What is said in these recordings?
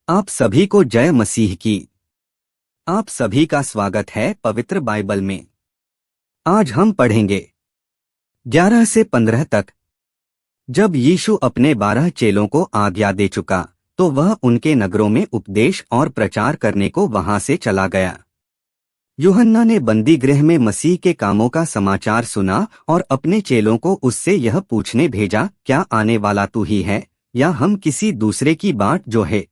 आप सभी को जय मसीह की। आप सभी का स्वागत है पवित्र बाइबल में। आज हम पढ़ेंगे 11 से 15 तक। जब यीशु अपने 12 चेलों को आज्ञा दे चुका तो वह उनके नगरों में उपदेश और प्रचार करने को वहां से चला गया। यूहन्ना ने बंदी गृह में मसीह के कामों का समाचार सुना और अपने चेलों को उससे यह पूछने भेजा, क्या आने वाला तू ही है या हम किसी दूसरे की बाट जो है?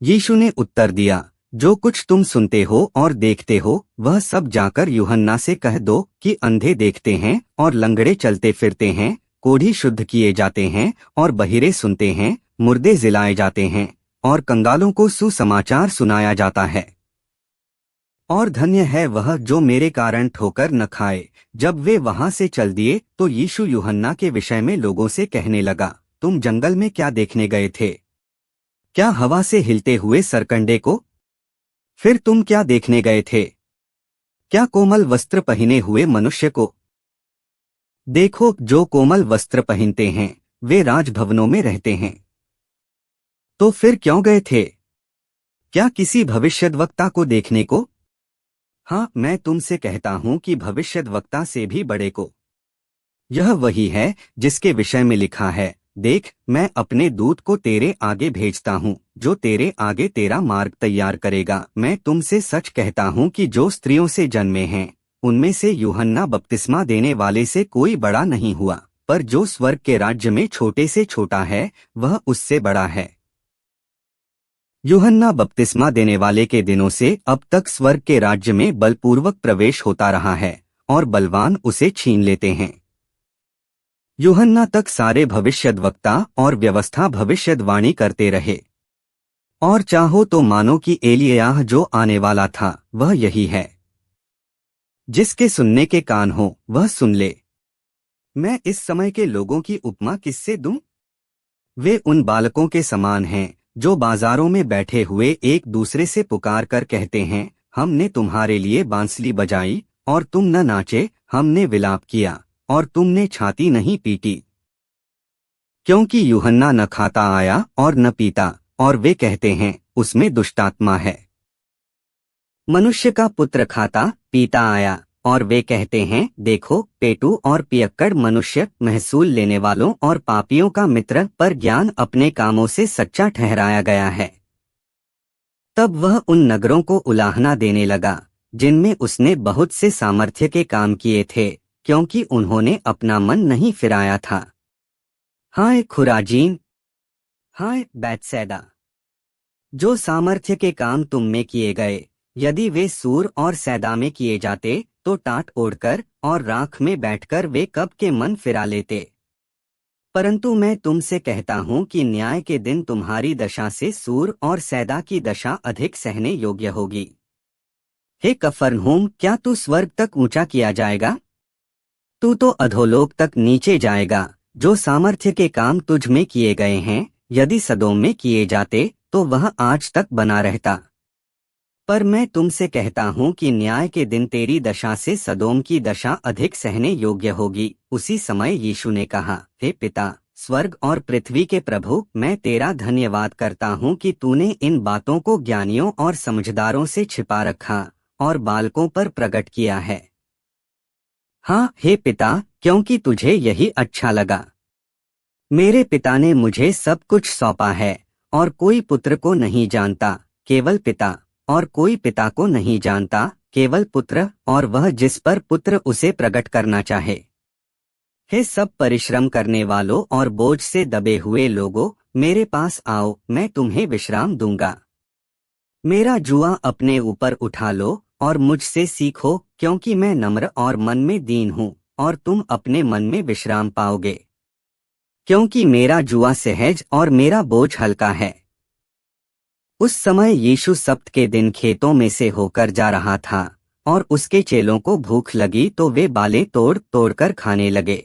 यीशु ने उत्तर दिया, जो कुछ तुम सुनते हो और देखते हो वह सब जाकर यूहन्ना से कह दो कि अंधे देखते हैं और लंगड़े चलते फिरते हैं, कोढ़ी शुद्ध किए जाते हैं और बहिरे सुनते हैं, मुर्दे जिलाए जाते हैं और कंगालों को सुसमाचार सुनाया जाता है। और धन्य है वह जो मेरे कारण ठोकर न खाए। जब वे वहां से चल दिए तो यीशु यूहन्ना के विषय में लोगों से कहने लगा, तुम जंगल में क्या देखने गए थे? क्या हवा से हिलते हुए सरकंडे को? फिर तुम क्या देखने गए थे? क्या कोमल वस्त्र पहने हुए मनुष्य को? देखो, जो कोमल वस्त्र पहनते हैं वे राजभवनों में रहते हैं। तो फिर क्यों गए थे? क्या किसी भविष्यद्वक्ता को देखने को? हाँ, मैं तुमसे कहता हूं कि भविष्यद्वक्ता से भी बड़े को। यह वही है जिसके विषय में लिखा है, देख, मैं अपने दूत को तेरे आगे भेजता हूँ, जो तेरे आगे तेरा मार्ग तैयार करेगा। मैं तुमसे सच कहता हूँ कि जो स्त्रियों से जन्मे हैं उनमें से यूहन्ना बपतिस्मा देने वाले से कोई बड़ा नहीं हुआ, पर जो स्वर्ग के राज्य में छोटे से छोटा है वह उससे बड़ा है। यूहन्ना बपतिस्मा देने वाले के दिनों से अब तक स्वर्ग के राज्य में बलपूर्वक प्रवेश होता रहा है और बलवान उसे छीन लेते हैं। यूहन्ना तक सारे भविष्यद्वक्ता और व्यवस्था भविष्यद्वाणी करते रहे। और चाहो तो मानो कि एलिय्याह जो आने वाला था वह यही है। जिसके सुनने के कान हो वह सुन ले। मैं इस समय के लोगों की उपमा किससे दूं? वे उन बालकों के समान हैं जो बाजारों में बैठे हुए एक दूसरे से पुकार कर कहते हैं, हमने तुम्हारे लिए बांसुरी बजाई और तुम न नाचे, हमने विलाप किया और तुमने छाती नहीं पीटी। क्योंकि यूहन्ना न खाता आया और न पीता, और वे कहते हैं उसमें दुष्टात्मा है। मनुष्य का पुत्र खाता पीता आया, और वे कहते हैं, देखो, पेटू और पियक्कड़ मनुष्य, महसूल लेने वालों और पापियों का मित्र, पर ज्ञान अपने कामों से सच्चा ठहराया गया है। तब वह उन नगरों को उलाहना देने लगा जिनमें उसने बहुत से सामर्थ्य के काम किए थे, क्योंकि उन्होंने अपना मन नहीं फिराया था। हाय खुराजीन, हाय बैतसैदा! जो सामर्थ्य के काम तुम में किए गए, यदि वे सूर और सैदा में किए जाते तो टाट ओढ़कर और राख में बैठकर वे कब के मन फिरा लेते। परंतु मैं तुमसे कहता हूँ कि न्याय के दिन तुम्हारी दशा से सूर और सैदा की दशा अधिक सहने योग्य होगी। हे कफरनहूम, क्या तू स्वर्ग तक ऊंचा किया जाएगा? तू तो अधोलोक तक नीचे जाएगा। जो सामर्थ्य के काम तुझ में किए गए हैं, यदि सदोम में किए जाते तो वह आज तक बना रहता। पर मैं तुमसे कहता हूँ कि न्याय के दिन तेरी दशा से सदोम की दशा अधिक सहने योग्य होगी। उसी समय यीशु ने कहा, हे पिता, स्वर्ग और पृथ्वी के प्रभु, मैं तेरा धन्यवाद करता हूँ कि तूने इन बातों को ज्ञानियों और समझदारों से छिपा रखा और बालकों पर प्रकट किया है। हाँ हे पिता, क्योंकि तुझे यही अच्छा लगा। मेरे पिता ने मुझे सब कुछ सौंपा है, और कोई पुत्र को नहीं जानता केवल पिता, और कोई पिता को नहीं जानता केवल पुत्र, और वह जिस पर पुत्र उसे प्रकट करना चाहे। हे सब परिश्रम करने वालों और बोझ से दबे हुए लोगों, मेरे पास आओ, मैं तुम्हें विश्राम दूंगा। मेरा जुआ अपने ऊपर उठा लो और मुझसे सीखो, क्योंकि मैं नम्र और मन में दीन हूँ, और तुम अपने मन में विश्राम पाओगे। क्योंकि मेरा जुआ सहज और मेरा बोझ हल्का है। उस समय यीशु सब्त के दिन खेतों में से होकर जा रहा था, और उसके चेलों को भूख लगी तो वे बालें तोड़ तोड़कर खाने लगे।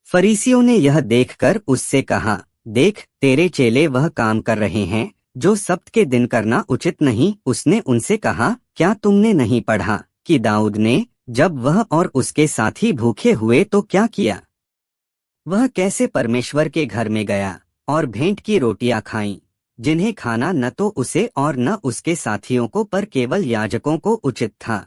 फरीसियों ने यह देखकर उससे कहा, देख, तेरे चेले वह काम कर रहे हैं जो सब्त के दिन करना उचित नहीं। उसने उनसे कहा, क्या तुमने नहीं पढ़ा कि दाऊद ने, जब वह और उसके साथी भूखे हुए तो क्या किया? वह कैसे परमेश्वर के घर में गया और भेंट की रोटियां खाईं, जिन्हें खाना न तो उसे और न उसके साथियों को पर केवल याजकों को उचित था।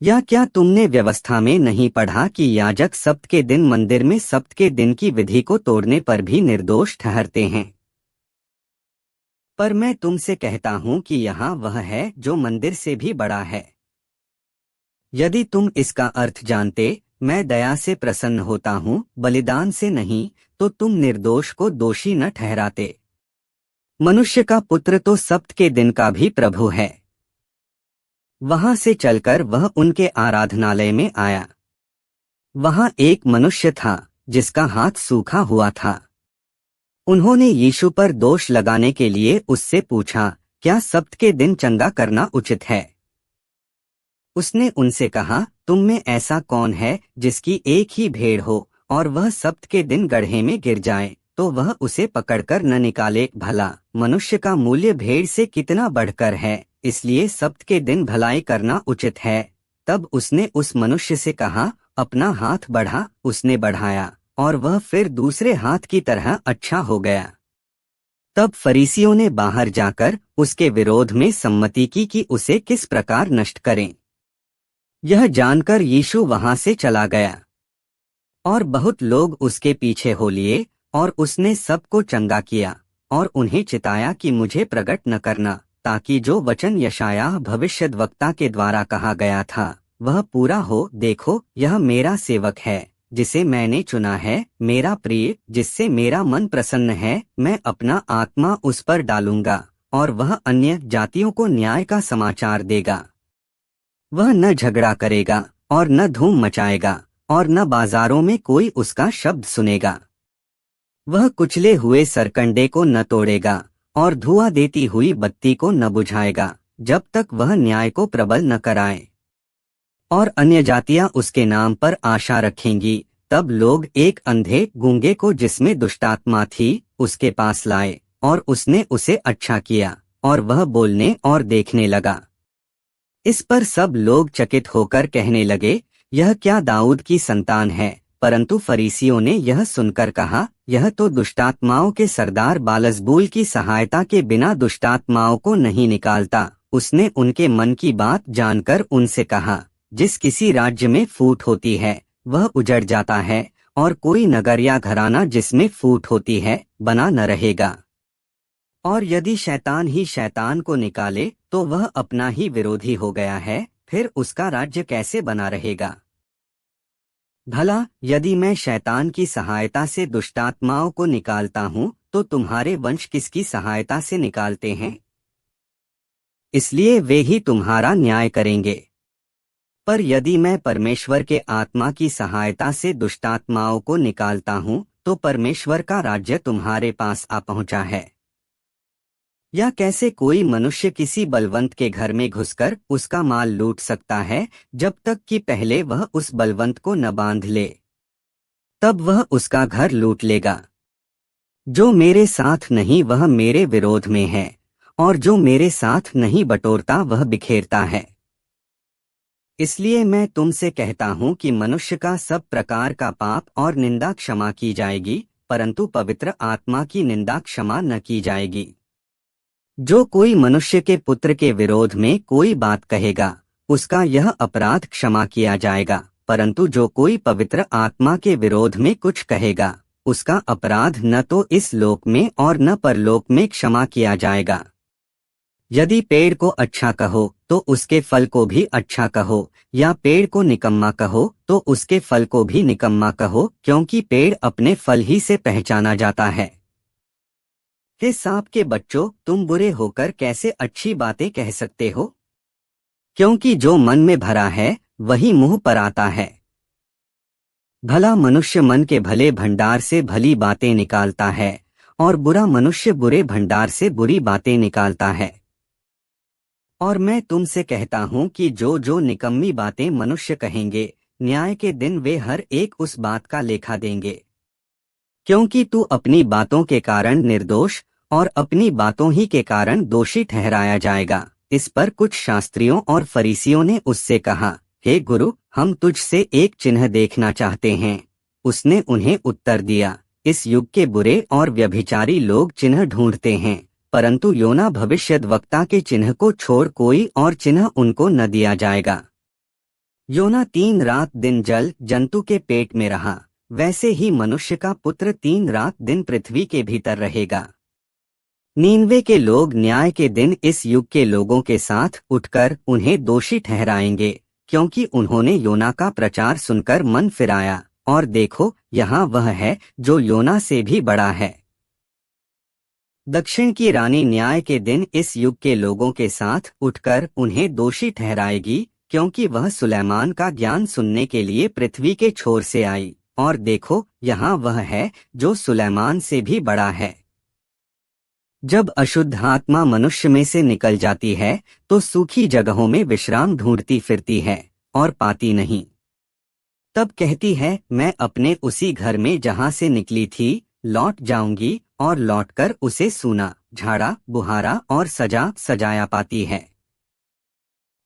या क्या तुमने व्यवस्था में नहीं पढ़ा कि याजक सब्त के दिन मंदिर में सब्त के दिन की विधि को तोड़ने पर भी निर्दोष ठहरते हैं? पर मैं तुमसे कहता हूँ कि यहाँ वह है जो मंदिर से भी बड़ा है। यदि तुम इसका अर्थ जानते, मैं दया से प्रसन्न होता हूँ, बलिदान से नहीं, तो तुम निर्दोष को दोषी न ठहराते। मनुष्य का पुत्र तो सब्त के दिन का भी प्रभु है। वहां से चलकर वह उनके आराधनालय में आया। वहां एक मनुष्य था जिसका हाथ सूखा हुआ था। उन्होंने यीशु पर दोष लगाने के लिए उससे पूछा, क्या सब्त के दिन चंगा करना उचित है? उसने उनसे कहा, तुम में ऐसा कौन है जिसकी एक ही भेड़ हो और वह सब्त के दिन गड्ढे में गिर जाए, तो वह उसे पकड़कर न निकाले? भला मनुष्य का मूल्य भेड़ से कितना बढ़कर है, इसलिए सब्त के दिन भलाई करना उचित है। तब उसने उस मनुष्य से कहा, अपना हाथ बढ़ा। उसने बढ़ाया और वह फिर दूसरे हाथ की तरह अच्छा हो गया। तब फरीसियों ने बाहर जाकर उसके विरोध में सम्मति की कि उसे किस प्रकार नष्ट करें। यह जानकर यीशु वहां से चला गया और बहुत लोग उसके पीछे हो लिए, और उसने सबको चंगा किया और उन्हें चिताया कि मुझे प्रकट न करना, ताकि जो वचन यशायाह भविष्यद्वक्ता के द्वारा कहा गया था वह पूरा हो। देखो, यह मेरा सेवक है जिसे मैंने चुना है, मेरा प्रिय, जिससे मेरा मन प्रसन्न है। मैं अपना आत्मा उस पर डालूंगा और वह अन्य जातियों को न्याय का समाचार देगा। वह न झगड़ा करेगा और न धूम मचाएगा और न बाजारों में कोई उसका शब्द सुनेगा। वह कुचले हुए सरकंडे को न तोड़ेगा और धुआं देती हुई बत्ती को न बुझाएगा, जब तक वह न्याय को प्रबल न कराए। और अन्य जातियां उसके नाम पर आशा रखेंगी। तब लोग एक अंधे गूंगे को जिसमें दुष्टात्मा थी उसके पास लाए, और उसने उसे अच्छा किया, और वह बोलने और देखने लगा। इस पर सब लोग चकित होकर कहने लगे, यह क्या दाऊद की संतान है? परंतु फरीसियों ने यह सुनकर कहा, यह तो दुष्टात्माओं के सरदार बालज़बूल की सहायता के बिना दुष्टात्माओं को नहीं निकालता। उसने उनके मन की बात जानकर उनसे कहा, जिस किसी राज्य में फूट होती है वह उजड़ जाता है, और कोई नगर या घराना जिसमें फूट होती है बना न रहेगा। और यदि शैतान ही शैतान को निकाले तो वह अपना ही विरोधी हो गया है, फिर उसका राज्य कैसे बना रहेगा? भला यदि मैं शैतान की सहायता से दुष्टात्माओं को निकालता हूँ, तो तुम्हारे वंश किसकी सहायता से निकालते हैं? इसलिए वे ही तुम्हारा न्याय करेंगे। पर यदि मैं परमेश्वर के आत्मा की सहायता से दुष्टात्माओं को निकालता हूँ, तो परमेश्वर का राज्य तुम्हारे पास आ पहुँचा है। या कैसे कोई मनुष्य किसी बलवंत के घर में घुसकर उसका माल लूट सकता है, जब तक कि पहले वह उस बलवंत को न बांध ले? तब वह उसका घर लूट लेगा। जो मेरे साथ नहीं वह मेरे विरोध में है, और जो मेरे साथ नहीं बटोरता वह बिखेरता है। इसलिए मैं तुमसे कहता हूँ कि मनुष्य का सब प्रकार का पाप और निंदा क्षमा की जाएगी, परंतु पवित्र आत्मा की निंदा क्षमा न की जाएगी। जो कोई मनुष्य के पुत्र के विरोध में कोई बात कहेगा, उसका यह अपराध क्षमा किया जाएगा, परंतु जो कोई पवित्र आत्मा के विरोध में कुछ कहेगा, उसका अपराध न तो इस लोक में और न परलोक में क्षमा किया जाएगा। यदि पेड़ को अच्छा कहो तो उसके फल को भी अच्छा कहो, या पेड़ को निकम्मा कहो तो उसके फल को भी निकम्मा कहो, क्योंकि पेड़ अपने फल ही से पहचाना जाता है। हे सांप के बच्चों, तुम बुरे होकर कैसे अच्छी बातें कह सकते हो? क्योंकि जो मन में भरा है वही मुंह पर आता है। भला मनुष्य मन के भले भंडार से भली बातें निकालता है, और बुरा मनुष्य बुरे भंडार से बुरी बातें निकालता है। और मैं तुमसे कहता हूँ कि जो जो निकम्मी बातें मनुष्य कहेंगे, न्याय के दिन वे हर एक उस बात का लेखा देंगे। क्योंकि तू अपनी बातों के कारण निर्दोष और अपनी बातों ही के कारण दोषी ठहराया जाएगा। इस पर कुछ शास्त्रियों और फरीसियों ने उससे कहा, हे गुरु, हम तुझसे एक चिन्ह देखना चाहते हैं। उसने उन्हें उत्तर दिया, इस युग के बुरे और व्यभिचारी लोग चिन्ह ढूंढते हैं, परंतु योना भविष्यद्वक्ता के चिन्ह को छोड़ कोई और चिन्ह उनको न दिया जाएगा। योना 3 रात दिन जल जंतु के पेट में रहा, वैसे ही मनुष्य का पुत्र 3 रात दिन पृथ्वी के भीतर रहेगा। नीनवे के लोग न्याय के दिन इस युग के लोगों के साथ उठकर उन्हें दोषी ठहराएंगे, क्योंकि उन्होंने योना का प्रचार सुनकर मन फिराया, और देखो यहाँ वह है जो योना से भी बड़ा है। दक्षिण की रानी न्याय के दिन इस युग के लोगों के साथ उठकर उन्हें दोषी ठहराएगी, क्योंकि वह सुलैमान का ज्ञान सुनने के लिए पृथ्वी के छोर से आई, और देखो यहाँ वह है जो सुलैमान से भी बड़ा है। जब अशुद्ध आत्मा मनुष्य में से निकल जाती है तो सूखी जगहों में विश्राम ढूंढती फिरती है और पाती नहीं। तब कहती है, मैं अपने उसी घर में जहाँ से निकली थी लौट जाऊंगी, और लौटकर उसे सूना, झाड़ा बुहारा और सजाया पाती है।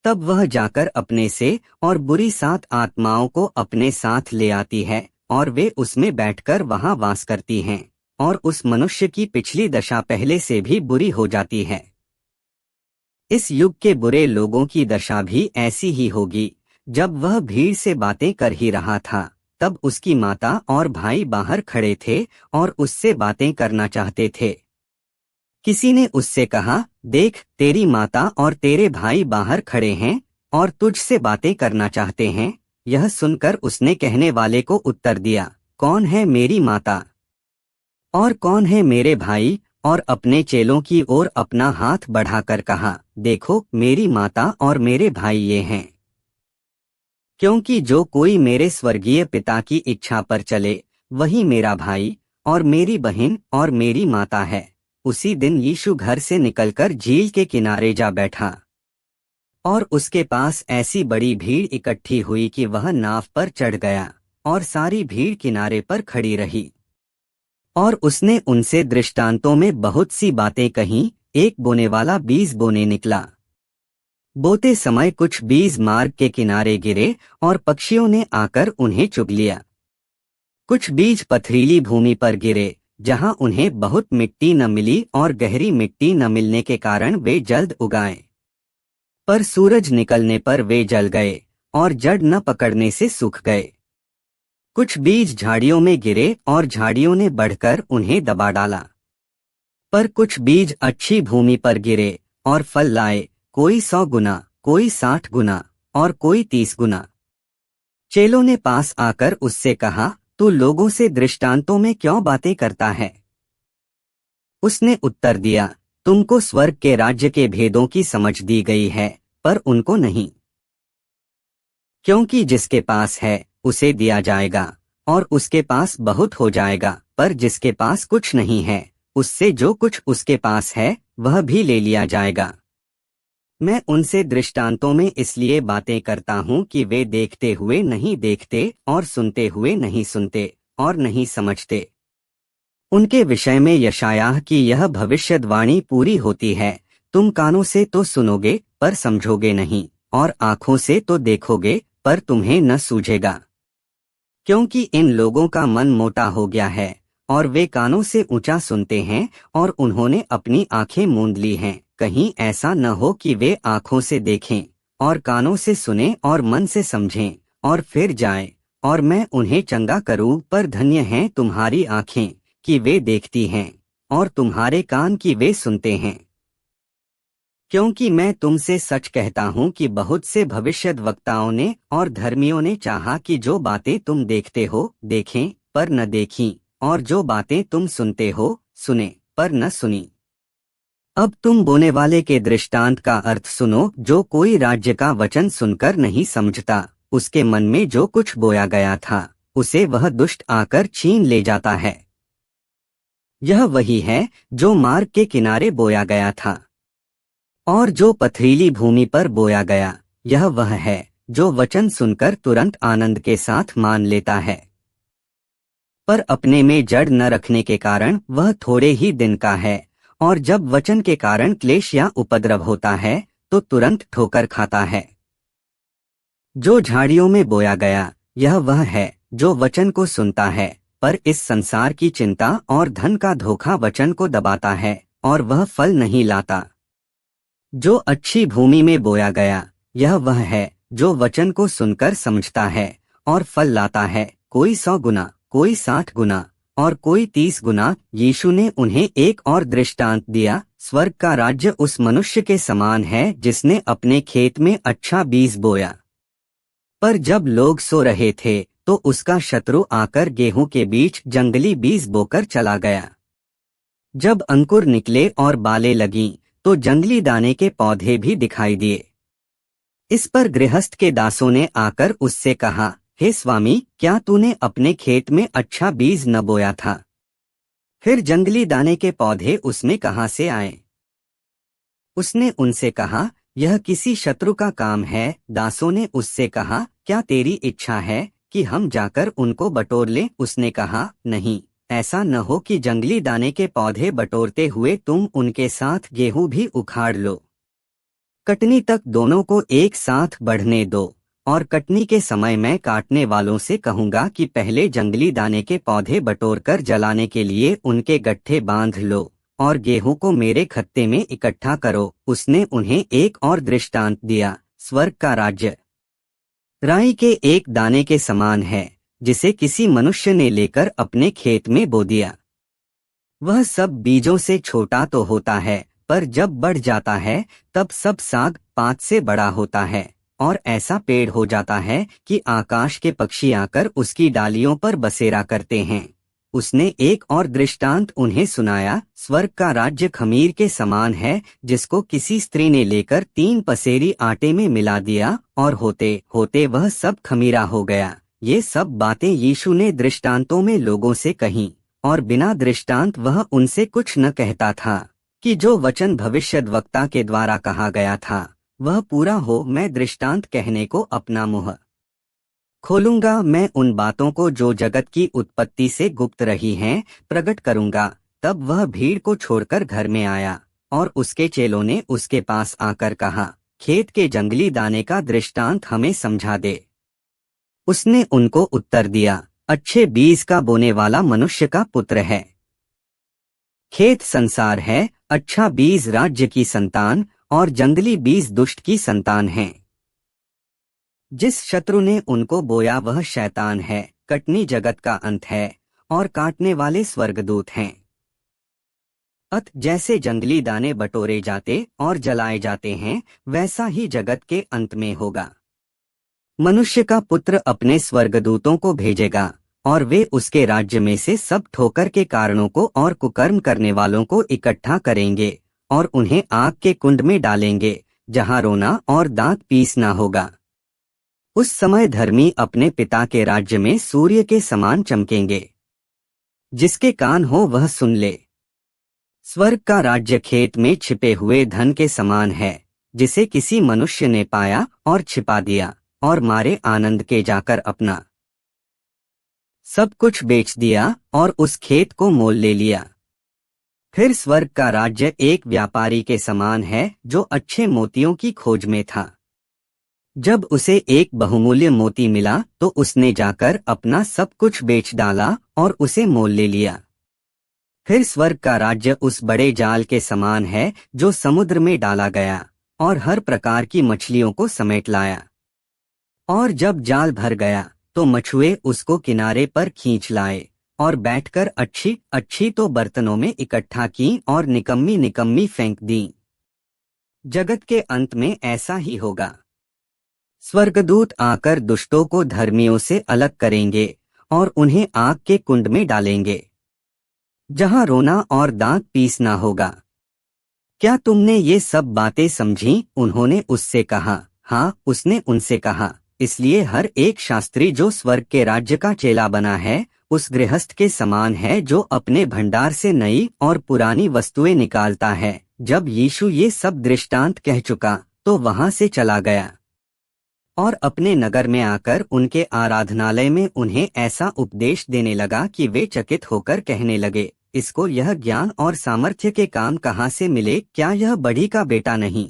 तब वह जाकर अपने से और बुरी 7 आत्माओं को अपने साथ ले आती है, और वे उसमें बैठकर वहां वास करती हैं, और उस मनुष्य की पिछली दशा पहले से भी बुरी हो जाती है। इस युग के बुरे लोगों की दशा भी ऐसी ही होगी। जब वह भीड़ से बातें कर ही रहा था, तब उसकी माता और भाई बाहर खड़े थे और उससे बातें करना चाहते थे। किसी ने उससे कहा, देख तेरी माता और तेरे भाई बाहर खड़े हैं और तुझसे बातें करना चाहते हैं। यह सुनकर उसने कहने वाले को उत्तर दिया, कौन है मेरी माता और कौन है मेरे भाई? और अपने चेलों की ओर अपना हाथ बढ़ाकर कहा, देखो मेरी माता और मेरे भाई ये हैं। क्योंकि जो कोई मेरे स्वर्गीय पिता की इच्छा पर चले वही मेरा भाई और मेरी बहन और मेरी माता है। उसी दिन यीशु घर से निकलकर झील के किनारे जा बैठा, और उसके पास ऐसी बड़ी भीड़ इकट्ठी हुई कि वह नाव पर चढ़ गया, और सारी भीड़ किनारे पर खड़ी रही। और उसने उनसे दृष्टांतों में बहुत सी बातें कहीं। एक बोने वाला बीज बोने निकला। बोते समय कुछ बीज मार्ग के किनारे गिरे और पक्षियों ने आकर उन्हें चुग लिया। कुछ बीज पथरीली भूमि पर गिरे, जहां उन्हें बहुत मिट्टी न मिली और गहरी मिट्टी न मिलने के कारण वे जल्द उगाए। पर सूरज निकलने पर वे जल गए और जड़ न पकड़ने से सूख गए। कुछ बीज झाड़ियों में गिरे और झाड़ियों ने बढ़कर उन्हें दबा डाला। पर कुछ बीज अच्छी भूमि पर गिरे और फल लाए, कोई 100 गुना, कोई 60 गुना और कोई 30 गुना। चेलों ने पास आकर उससे कहा, तू लोगों से दृष्टांतों में क्यों बातें करता है? उसने उत्तर दिया, तुमको स्वर्ग के राज्य के भेदों की समझ दी गई है, पर उनको नहीं। क्योंकि जिसके पास है उसे दिया जाएगा और उसके पास बहुत हो जाएगा, पर जिसके पास कुछ नहीं है उससे जो कुछ उसके पास है वह भी ले लिया जाएगा। मैं उनसे दृष्टांतों में इसलिए बातें करता हूँ कि वे देखते हुए नहीं देखते और सुनते हुए नहीं सुनते और नहीं समझते। उनके विषय में यशायाह की यह भविष्यद्वाणी पूरी होती है, तुम कानों से तो सुनोगे पर समझोगे नहीं, और आँखों से तो देखोगे पर तुम्हें न सूझेगा। क्योंकि इन लोगों का मन मोटा हो गया है और वे कानों से ऊंचा सुनते हैं और उन्होंने अपनी आंखें मूंद ली हैं, कहीं ऐसा न हो कि वे आंखों से देखें और कानों से सुनें और मन से समझें और फिर जाएं और मैं उन्हें चंगा करूं। पर धन्य हैं तुम्हारी आंखें कि वे देखती हैं और तुम्हारे कान कि वे सुनते हैं। क्योंकि मैं तुमसे सच कहता हूँ कि बहुत से भविष्यद्वक्ताओं ने और धर्मियों ने चाहा कि जो बातें तुम देखते हो देखें पर न देखीं, और जो बातें तुम सुनते हो सुने पर न सुनी। अब तुम बोने वाले के दृष्टांत का अर्थ सुनो। जो कोई राज्य का वचन सुनकर नहीं समझता, उसके मन में जो कुछ बोया गया था उसे वह दुष्ट आकर छीन ले जाता है। यह वही है जो मार्ग के किनारे बोया गया था। और जो पथरीली भूमि पर बोया गया, यह वह है जो वचन सुनकर तुरंत आनंद के साथ मान लेता है, पर अपने में जड़ न रखने के कारण वह थोड़े ही दिन का है, और जब वचन के कारण क्लेश या उपद्रव होता है तो तुरंत ठोकर खाता है। जो झाड़ियों में बोया गया, यह वह है जो वचन को सुनता है, पर इस संसार की चिंता और धन का धोखा वचन को दबाता है और वह फल नहीं लाता। जो अच्छी भूमि में बोया गया, यह वह है जो वचन को सुनकर समझता है और फल लाता है, कोई 100 गुना, कोई 60 गुना और कोई 30 गुना। यीशु ने उन्हें एक और दृष्टांत दिया, स्वर्ग का राज्य उस मनुष्य के समान है जिसने अपने खेत में अच्छा बीज बोया। पर जब लोग सो रहे थे तो उसका शत्रु आकर गेहूं के बीच जंगली बीज बोकर चला गया। जब अंकुर निकले और बालें लगीं तो जंगली दाने के पौधे भी दिखाई दिए। इस पर गृहस्थ के दासों ने आकर उससे कहा, हे स्वामी, क्या तूने अपने खेत में अच्छा बीज न बोया था? फिर जंगली दाने के पौधे उसमें कहां से आए? उसने उनसे कहा, यह किसी शत्रु का काम है। दासों ने उससे कहा, क्या तेरी इच्छा है कि हम जाकर उनको बटोर लें? उसने कहा, नहीं, ऐसा न हो कि जंगली दाने के पौधे बटोरते हुए तुम उनके साथ गेहूं भी उखाड़ लो। कटनी तक दोनों को एक साथ बढ़ने दो, और कटनी के समय मैं काटने वालों से कहूंगा कि पहले जंगली दाने के पौधे बटोरकर जलाने के लिए उनके गट्ठे बांध लो और गेहूं को मेरे खत्ते में इकट्ठा करो। उसने उन्हें एक और दृष्टांत दिया, स्वर्ग का राज्य राई के एक दाने के समान है जिसे किसी मनुष्य ने लेकर अपने खेत में बो दिया। वह सब बीजों से छोटा तो होता है, पर जब बढ़ जाता है तब सब साग पात से बड़ा होता है और ऐसा पेड़ हो जाता है कि आकाश के पक्षी आकर उसकी डालियों पर बसेरा करते हैं। उसने एक और दृष्टांत उन्हें सुनाया, स्वर्ग का राज्य खमीर के समान है जिसको किसी स्त्री ने लेकर 3 पसेरी आटे में मिला दिया और होते होते वह सब खमीरा हो गया। ये सब बातें यीशु ने दृष्टांतों में लोगों से कहीं, और बिना दृष्टांत वह उनसे कुछ न कहता था कि जो वचन भविष्यद्वक्ता के द्वारा कहा गया था वह पूरा हो। मैं दृष्टांत कहने को अपना मुँह खोलूंगा, मैं उन बातों को जो जगत की उत्पत्ति से गुप्त रही हैं प्रकट करूंगा। तब वह भीड़ को छोड़कर घर में आया और उसके चेलों ने उसके पास आकर कहा, खेत के जंगली दाने का दृष्टांत हमें समझा दे। उसने उनको उत्तर दिया, अच्छे बीज का बोने वाला मनुष्य का पुत्र है। खेत संसार है, अच्छा बीज राज्य की संतान और जंगली बीज दुष्ट की संतान है। जिस शत्रु ने उनको बोया वह शैतान है। कटनी जगत का अंत है और काटने वाले स्वर्गदूत हैं। जैसे जंगली दाने बटोरे जाते और जलाए जाते हैं, वैसा ही जगत के अंत में होगा। मनुष्य का पुत्र अपने स्वर्गदूतों को भेजेगा और वे उसके राज्य में से सब ठोकर के कारणों को और कुकर्म करने वालों को इकट्ठा करेंगे और उन्हें आग के कुंड में डालेंगे, जहां रोना और दांत पीसना होगा। उस समय धर्मी अपने पिता के राज्य में सूर्य के समान चमकेंगे। जिसके कान हो वह सुन ले। स्वर्ग का राज्य खेत में छिपे हुए धन के समान है, जिसे किसी मनुष्य ने पाया और छिपा दिया और मारे आनंद के जाकर अपना सब कुछ बेच दिया और उस खेत को मोल ले लिया। फिर स्वर्ग का राज्य एक व्यापारी के समान है जो अच्छे मोतियों की खोज में था। जब उसे एक बहुमूल्य मोती मिला तो उसने जाकर अपना सब कुछ बेच डाला और उसे मोल ले लिया। फिर स्वर्ग का राज्य उस बड़े जाल के समान है जो समुद्र में डाला गया और हर प्रकार की मछलियों को समेट लाया। और जब जाल भर गया तो मछुए उसको किनारे पर खींच लाए और बैठकर अच्छी अच्छी तो बर्तनों में इकट्ठा की और निकम्मी निकम्मी फेंक दी। जगत के अंत में ऐसा ही होगा। स्वर्गदूत आकर दुष्टों को धर्मियों से अलग करेंगे और उन्हें आग के कुंड में डालेंगे, जहां रोना और दांत पीसना होगा। क्या तुमने ये सब बातें समझी? उन्होंने उससे कहा, हाँ। उसने उनसे कहा, इसलिए हर एक शास्त्री जो स्वर्ग के राज्य का चेला बना है उस गृहस्थ के समान है जो अपने भंडार से नई और पुरानी वस्तुएं निकालता है। जब यीशु ये सब दृष्टांत कह चुका तो वहां से चला गया और अपने नगर में आकर उनके आराधनालय में उन्हें ऐसा उपदेश देने लगा कि वे चकित होकर कहने लगे, इसको यह ज्ञान और सामर्थ्य के काम कहाँ से मिले? क्या यह बड़ी का बेटा नहीं?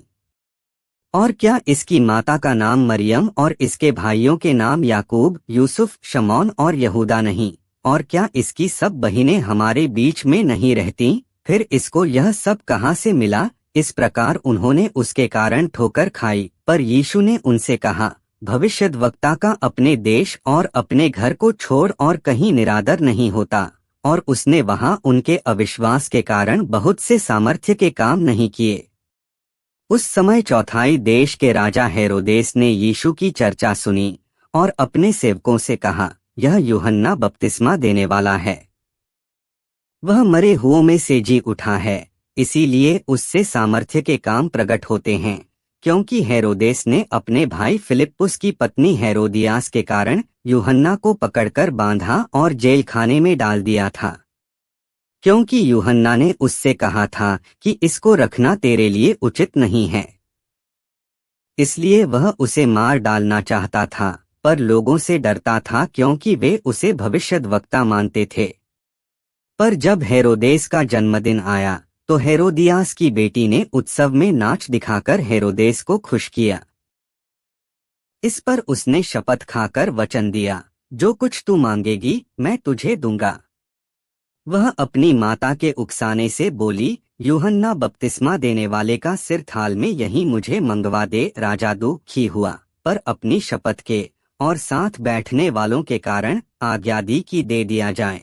और क्या इसकी माता का नाम मरियम और इसके भाइयों के नाम याकूब, यूसुफ, शमौन और यहूदा नहीं? और क्या इसकी सब बहिनें हमारे बीच में नहीं रहती? फिर इसको यह सब कहाँ से मिला? इस प्रकार उन्होंने उसके कारण ठोकर खाई। पर यीशु ने उनसे कहा, भविष्यद्वक्ता का अपने देश और अपने घर को छोड़ और कहीं निरादर नहीं होता। और उसने वहां उनके अविश्वास के कारण बहुत से सामर्थ्य के काम नहीं किए। उस समय चौथाई देश के राजा हेरोदेस ने यीशु की चर्चा सुनी और अपने सेवकों से कहा, यह यूहन्ना बपतिस्मा देने वाला है। वह मरे हुओं में से जी उठा है, इसीलिए उससे सामर्थ्य के काम प्रकट होते हैं। क्योंकि हेरोदेस ने अपने भाई फिलिप्पुस की पत्नी हेरोदियास के कारण यूहन्ना को पकड़कर बांधा और जेल खाने में डाल दिया था। क्योंकि यूहन्ना ने उससे कहा था कि इसको रखना तेरे लिए उचित नहीं है, इसलिए वह उसे मार डालना चाहता था, पर लोगों से डरता था क्योंकि वे उसे भविष्यद्वक्ता मानते थे। पर जब हेरोदेस का जन्मदिन आया तो हेरोदियास की बेटी ने उत्सव में नाच दिखाकर हेरोदेस को खुश किया। इस पर उसने शपथ खाकर वचन दिया, जो कुछ तू मांगेगी मैं तुझे दूंगा। वह अपनी माता के उकसाने से बोली, यूहन्ना बपतिस्मा देने वाले का सिर थाल में यहीं मुझे मंगवा दे। राजा दुखी हुआ, पर अपनी शपथ के और साथ बैठने वालों के कारण आज्ञा दी कि दे दिया जाए।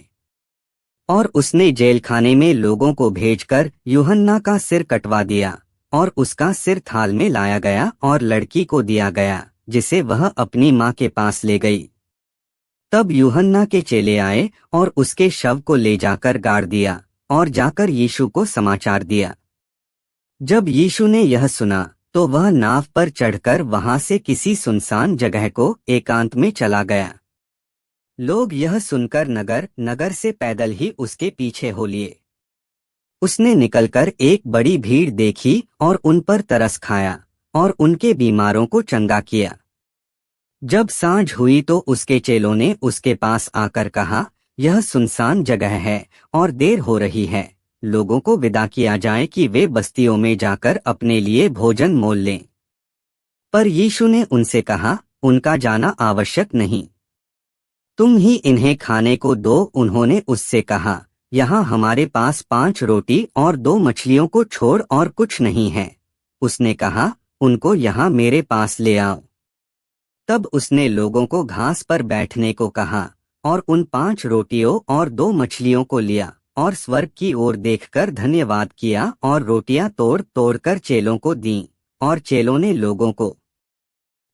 और उसने जेल खाने में लोगों को भेजकर यूहन्ना का सिर कटवा दिया और उसका सिर थाल में लाया गया और लड़की को दिया गया, जिसे वह अपनी माँ के पास ले गई। तब यूहन्ना के चेले आए और उसके शव को ले जाकर गाड़ दिया और जाकर यीशु को समाचार दिया। जब यीशु ने यह सुना तो वह नाव पर चढ़कर वहां से किसी सुनसान जगह को एकांत में चला गया। लोग यह सुनकर नगर नगर से पैदल ही उसके पीछे हो लिए। उसने निकलकर एक बड़ी भीड़ देखी और उन पर तरस खाया और उनके बीमारों को चंगा किया। जब सांझ हुई तो उसके चेलों ने उसके पास आकर कहा, यह सुनसान जगह है और देर हो रही है, लोगों को विदा किया जाए कि वे बस्तियों में जाकर अपने लिए भोजन मोल लें। पर यीशु ने उनसे कहा, उनका जाना आवश्यक नहीं, तुम ही इन्हें खाने को दो। उन्होंने उससे कहा, यहाँ हमारे पास 5 रोटी और 2 मछलियों को छोड़ और कुछ नहीं है। उसने कहा, उनको यहाँ मेरे पास ले आओ। तब उसने लोगों को घास पर बैठने को कहा और उन 5 रोटियों और 2 मछलियों को लिया और स्वर्ग की ओर देखकर धन्यवाद किया और रोटियां तोड़ तोड़कर चेलों को दीं और चेलों ने लोगों को।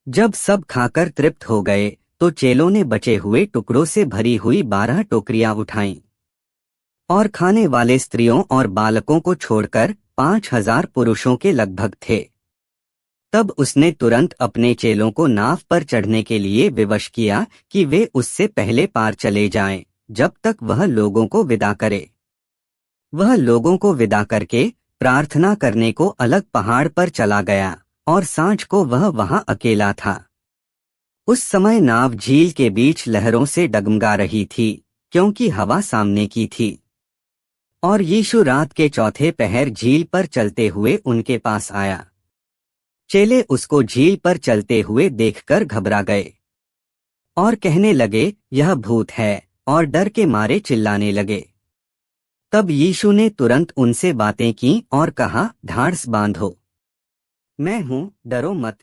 जब सब खाकर तृप्त हो गए तो चेलों ने बचे हुए टुकड़ों से भरी हुई 12 टोकरियां उठाईं और खाने वाले स्त्रियों और बालकों को छोड़कर 5000 पुरुषों के लगभग थे। तब उसने तुरंत अपने चेलों को नाव पर चढ़ने के लिए विवश किया कि वे उससे पहले पार चले जाएं, जब तक वह लोगों को विदा करे। वह लोगों को विदा करके प्रार्थना करने को अलग पहाड़ पर चला गया और सांझ को वह वहां अकेला था। उस समय नाव झील के बीच लहरों से डगमगा रही थी, क्योंकि हवा सामने की थी। और यीशु रात के चौथे पहर झील पर चलते हुए उनके पास आया। चेले उसको झील पर चलते हुए देखकर घबरा गए और कहने लगे, यह भूत है, और डर के मारे चिल्लाने लगे। तब यीशु ने तुरंत उनसे बातें की और कहा, ढाढ़स बांधो, मैं हूँ, डरो मत।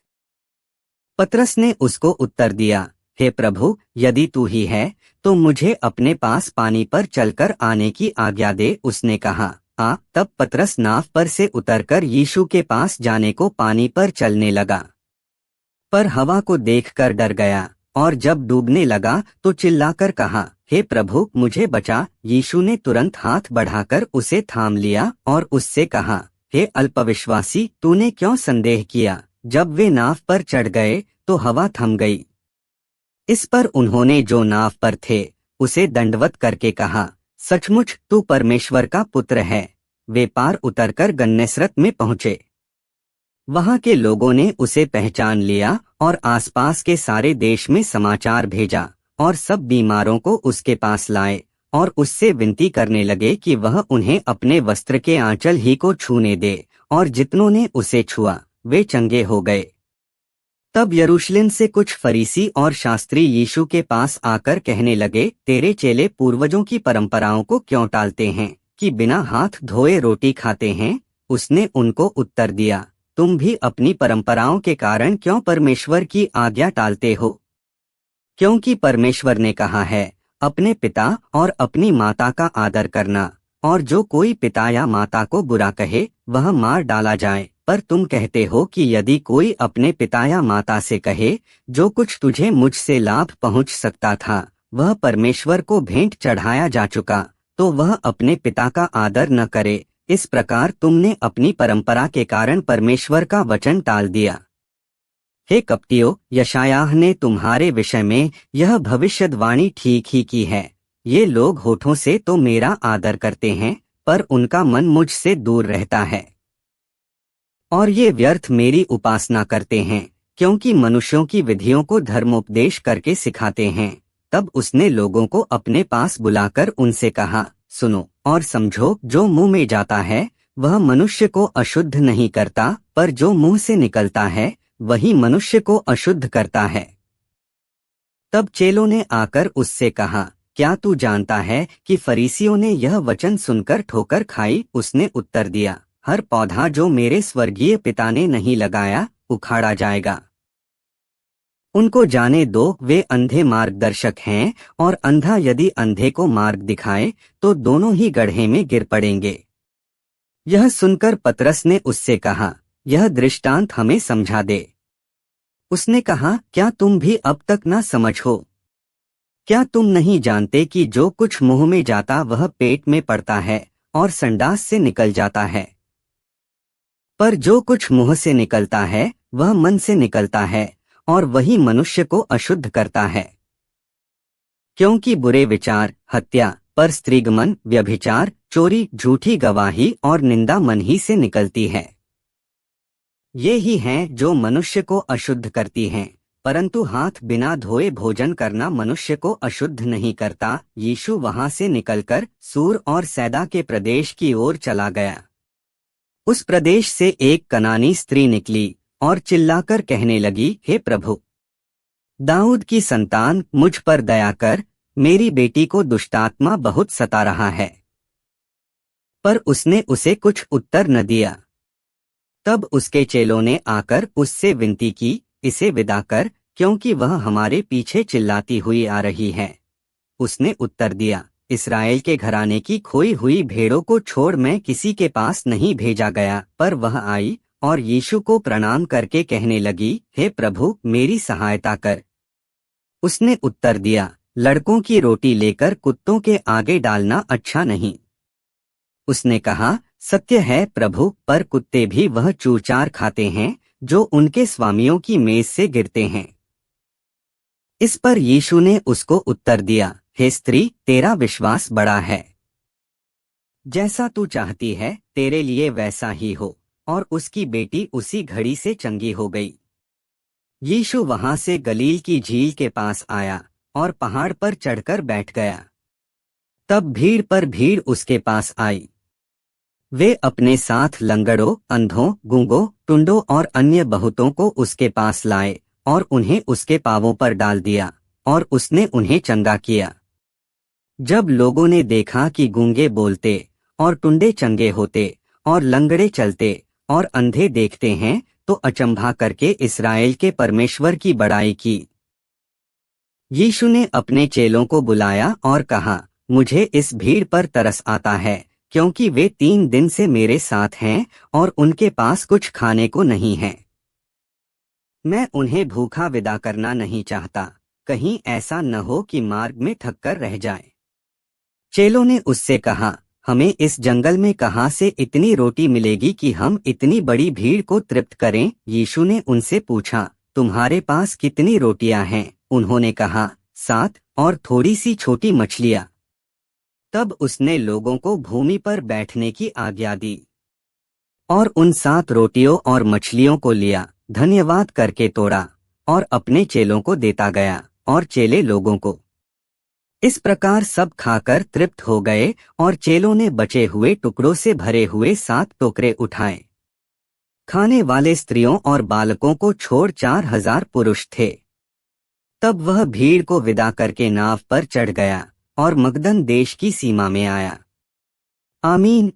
पतरस ने उसको उत्तर दिया, हे प्रभु, यदि तू ही है तो मुझे अपने पास पानी पर चलकर आने की आज्ञा दे। उसने कहा, आ। तब पतरस नाव पर से उतरकर यीशु के पास जाने को पानी पर चलने लगा, पर हवा को देखकर डर गया और जब डूबने लगा तो चिल्लाकर कहा, हे प्रभु, मुझे बचा। यीशु ने तुरंत हाथ बढ़ाकर उसे थाम लिया और उससे कहा, हे अल्पविश्वासी, तूने क्यों संदेह किया? जब वे नाव पर चढ़ गए तो हवा थम गई। इस पर उन्होंने जो नाव पर थे उसे दंडवत करके कहा, सचमुच तू परमेश्वर का पुत्र है। वे पार उतरकर गन्नेसरत में पहुंचे। वहां के लोगों ने उसे पहचान लिया और आसपास के सारे देश में समाचार भेजा और सब बीमारों को उसके पास लाए और उससे विनती करने लगे कि वह उन्हें अपने वस्त्र के आंचल ही को छूने दे, और जितनों ने उसे छुआ वे चंगे हो गए। तब यरूशलेम से कुछ फरीसी और शास्त्री यीशु के पास आकर कहने लगे, तेरे चेले पूर्वजों की परंपराओं को क्यों टालते हैं? कि बिना हाथ धोए रोटी खाते हैं? उसने उनको उत्तर दिया, तुम भी अपनी परंपराओं के कारण क्यों परमेश्वर की आज्ञा टालते हो? क्योंकि परमेश्वर ने कहा है, अपने पिता और अपनी माता का आदर करना, और जो कोई पिता या माता को बुरा कहे वह मार डाला जाए। पर तुम कहते हो कि यदि कोई अपने पिता या माता से कहे, जो कुछ तुझे मुझसे लाभ पहुंच सकता था वह परमेश्वर को भेंट चढ़ाया जा चुका, तो वह अपने पिता का आदर न करे। इस प्रकार तुमने अपनी परंपरा के कारण परमेश्वर का वचन टाल दिया। हे कपटियों, यशायाह ने तुम्हारे विषय में यह भविष्यवाणी ठीक ही की है। ये लोग होठों से तो मेरा आदर करते हैं, पर उनका मन मुझसे दूर रहता है, और ये व्यर्थ मेरी उपासना करते हैं, क्योंकि मनुष्यों की विधियों को धर्मोपदेश करके सिखाते हैं। तब उसने लोगों को अपने पास बुलाकर उनसे कहा, सुनो और समझो, जो मुंह में जाता है वह मनुष्य को अशुद्ध नहीं करता, पर जो मुंह से निकलता है वही मनुष्य को अशुद्ध करता है। तब चेलों ने आकर उससे कहा, क्या तू जानता है कि फरीसियों ने यह वचन सुनकर ठोकर खाई? उसने उत्तर दिया, हर पौधा जो मेरे स्वर्गीय पिता ने नहीं लगाया उखाड़ा जाएगा। उनको जाने दो, वे अंधे मार्गदर्शक हैं, और अंधा यदि अंधे को मार्ग दिखाए तो दोनों ही गड्ढे में गिर पड़ेंगे। यह सुनकर पतरस ने उससे कहा, यह दृष्टांत हमें समझा दे। उसने कहा, क्या तुम भी अब तक न समझ हो? क्या तुम नहीं जानते कि जो कुछ मुंह में जाता वह पेट में पड़ता है और संडास से निकल जाता है? पर जो कुछ मुंह से निकलता है वह मन से निकलता है, और वही मनुष्य को अशुद्ध करता है। क्योंकि बुरे विचार, हत्या, परस्त्रीगमन, व्यभिचार, चोरी, झूठी गवाही और निंदा मन ही से निकलती है। ये ही हैं जो मनुष्य को अशुद्ध करती हैं, परंतु हाथ बिना धोए भोजन करना मनुष्य को अशुद्ध नहीं करता। यीशु वहां से निकलकर सूर और सैदा के प्रदेश की ओर चला गया। उस प्रदेश से एक कनानी स्त्री निकली और चिल्लाकर कहने लगी, हे प्रभु, दाऊद की संतान, मुझ पर दया कर, मेरी बेटी को दुष्टात्मा बहुत सता रहा है। पर उसने उसे कुछ उत्तर न दिया। तब उसके चेलों ने आकर उससे विनती की, इसे विदा कर, क्योंकि वह हमारे पीछे चिल्लाती हुई आ रही है। उसने उत्तर दिया, इस्राएल के घराने की खोई हुई भेड़ों को छोड़ मैं किसी के पास नहीं भेजा गया। पर वह आई और यीशु को प्रणाम करके कहने लगी, हे प्रभु, मेरी सहायता कर। उसने उत्तर दिया, लड़कों की रोटी लेकर कुत्तों के आगे डालना अच्छा नहीं। उसने कहा, सत्य है प्रभु, पर कुत्ते भी वह चूरचार खाते हैं जो उनके स्वामियों की मेज से गिरते हैं। इस पर यीशु ने उसको उत्तर दिया, हे स्त्री, तेरा विश्वास बड़ा है। जैसा तू चाहती है तेरे लिए वैसा ही हो। और उसकी बेटी उसी घड़ी से चंगी हो गई। यीशु वहां से गलील की झील के पास आया और पहाड़ पर चढ़कर बैठ गया। तब भीड़ पर भीड़ उसके पास आई। वे अपने साथ लंगड़ों, अंधों, गूंगों, टुंडों और अन्य बहुतों को उसके पास लाए और उन्हें उसके पांवों पर डाल दिया, और उसने उन्हें चंगा किया। जब लोगों ने देखा कि गूंगे बोलते और टुंडे चंगे होते और लंगड़े चलते और अंधे देखते हैं, तो अचंभा करके इस्राएल के परमेश्वर की बड़ाई की। यीशु ने अपने चेलों को बुलाया और कहा, मुझे इस भीड़ पर तरस आता है, क्योंकि वे 3 दिन से मेरे साथ हैं और उनके पास कुछ खाने को नहीं है। मैं उन्हें भूखा विदा करना नहीं चाहता, कहीं ऐसा न हो कि मार्ग में थक कर रह जाए। चेलों ने उससे कहा, हमें इस जंगल में कहाँ से इतनी रोटी मिलेगी कि हम इतनी बड़ी भीड़ को तृप्त करें? यीशु ने उनसे पूछा, तुम्हारे पास कितनी रोटियां हैं? उन्होंने कहा, 7, और थोड़ी सी छोटी मछलियां। तब उसने लोगों को भूमि पर बैठने की आज्ञा दी और उन 7 रोटियों और मछलियों को लिया, धन्यवाद करके तोड़ा और अपने चेलों को देता गया, और चेले लोगों को। इस प्रकार सब खाकर तृप्त हो गए, और चेलों ने बचे हुए टुकड़ों से भरे हुए 7 टोकरे उठाए। खाने वाले स्त्रियों और बालकों को छोड़ 4000 पुरुष थे। तब वह भीड़ को विदा करके नाव पर चढ़ गया और मगदन देश की सीमा में आया। आमीन।